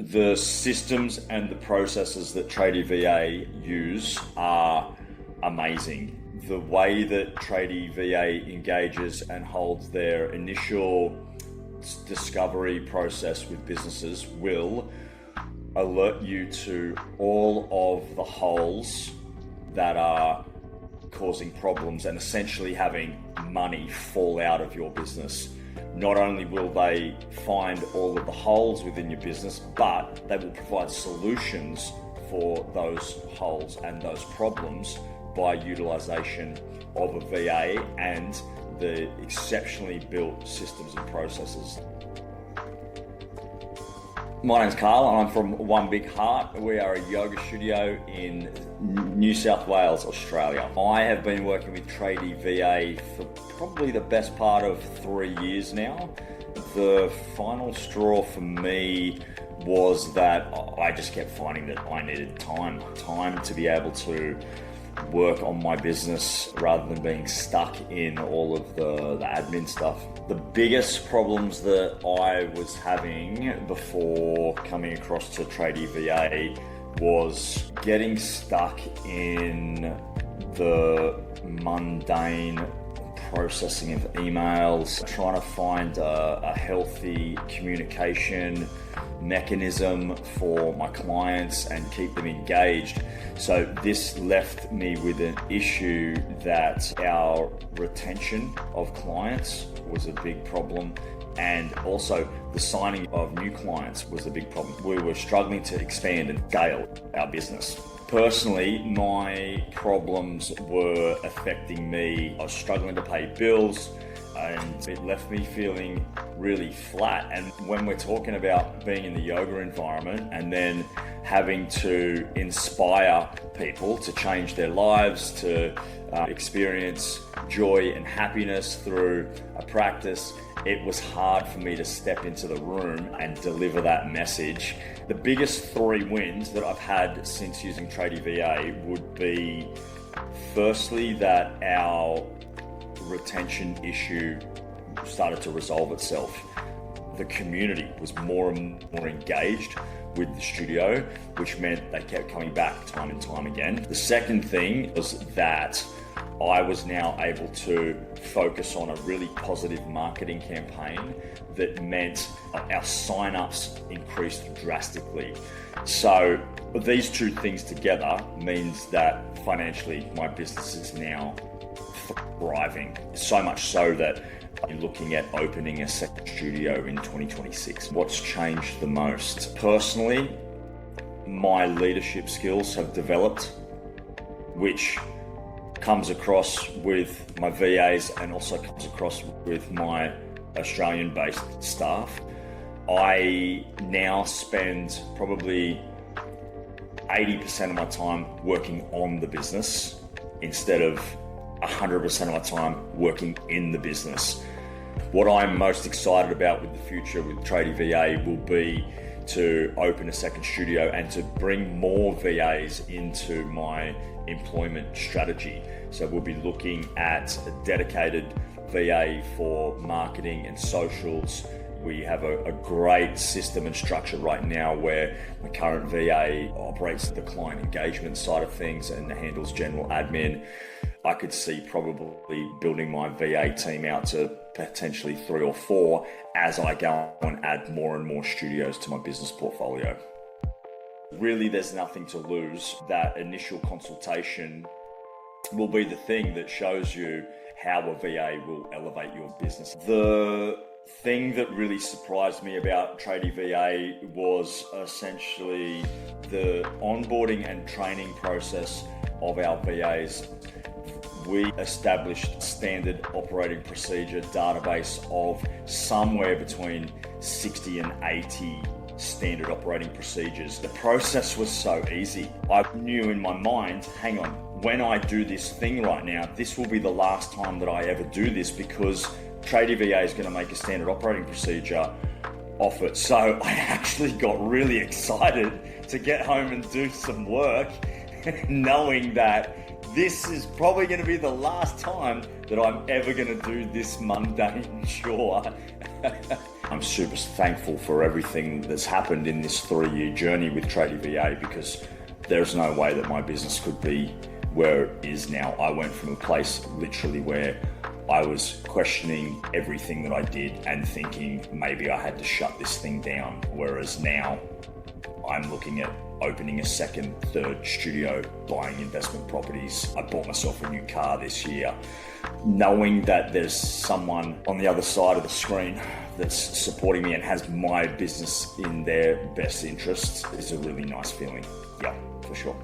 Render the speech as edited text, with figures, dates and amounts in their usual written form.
The systems and the processes that Tradie VA use are amazing. The way that Tradie VA engages and holds their initial discovery process with businesses will alert you to all of the holes that are causing problems and essentially having money fall out of your business. Not only will they find all of the holes within your business, but they will provide solutions for those holes and those problems by utilization of a VA and the exceptionally built systems and processes. My name's Karl and I'm from One Big Heart. We are a yoga studio in New South Wales, Australia. I have been working with Tradie VA for probably the best part of 3 years now. The final straw for me was that I just kept finding that I needed time to be able to work on my business rather than being stuck in all of the admin stuff. The biggest problems that I was having before coming across to Tradie VA was getting stuck in the mundane processing of emails, trying to find a healthy communication mechanism for my clients and keep them engaged. So this left me with an issue that our retention of clients was a big problem, and also the signing of new clients was a big problem. We were struggling to expand and scale our business. Personally, my problems were affecting me. I was struggling to pay bills and it left me feeling really flat. And when we're talking about being in the yoga environment and then having to inspire people to change their lives, to experience joy and happiness through a practice, it was hard for me to step into the room and deliver that message. The biggest 3 wins that I've had since using Tradie VA would be, firstly, that our retention issue started to resolve itself. The community was more and more engaged with the studio, which meant they kept coming back time and time again. The second thing was that I was now able to focus on a really positive marketing campaign that meant our sign-ups increased drastically. So these 2 things together means that financially my business is now thriving, so much so that I'm looking at opening a second studio in 2026. What's changed the most? Personally, my leadership skills have developed, which comes across with my VAs and also comes across with my Australian-based staff. I now spend probably 80% of my time working on the business instead of 100% of my time working in the business. What I'm most excited about with the future with Tradie VA will be to open a second studio and to bring more VAs into my employment strategy. So we'll be looking at a dedicated VA for marketing and socials. We have a great system and structure right now where my current VA operates the client engagement side of things and handles general admin. I could see probably building my VA team out to potentially 3 or 4 as I go and add more and more studios to my business portfolio. Really, there's nothing to lose. That initial consultation will be the thing that shows you how a VA will elevate your business. The thing that really surprised me about Tradie VA was essentially the onboarding and training process of our VAs. We established standard operating procedure database of somewhere between 60 and 80 standard operating procedures. The process was so easy. I knew in my mind, hang on, when I do this thing right now, this will be the last time that I ever do this because Tradie VA is going to make a standard operating procedure off it. So I actually got really excited to get home and do some work knowing that this is probably going to be the last time that I'm ever going to do this mundane chore. I'm super thankful for everything that's happened in this 3-year journey with Tradie VA, because there's no way that my business could be where it is now. I went from a place literally where I was questioning everything that I did and thinking maybe I had to shut this thing down. Whereas now I'm looking at opening a second, third studio, buying investment properties. I bought myself a new car this year. Knowing that there's someone on the other side of the screen that's supporting me and has my business in their best interests is a really nice feeling. Yeah, for sure.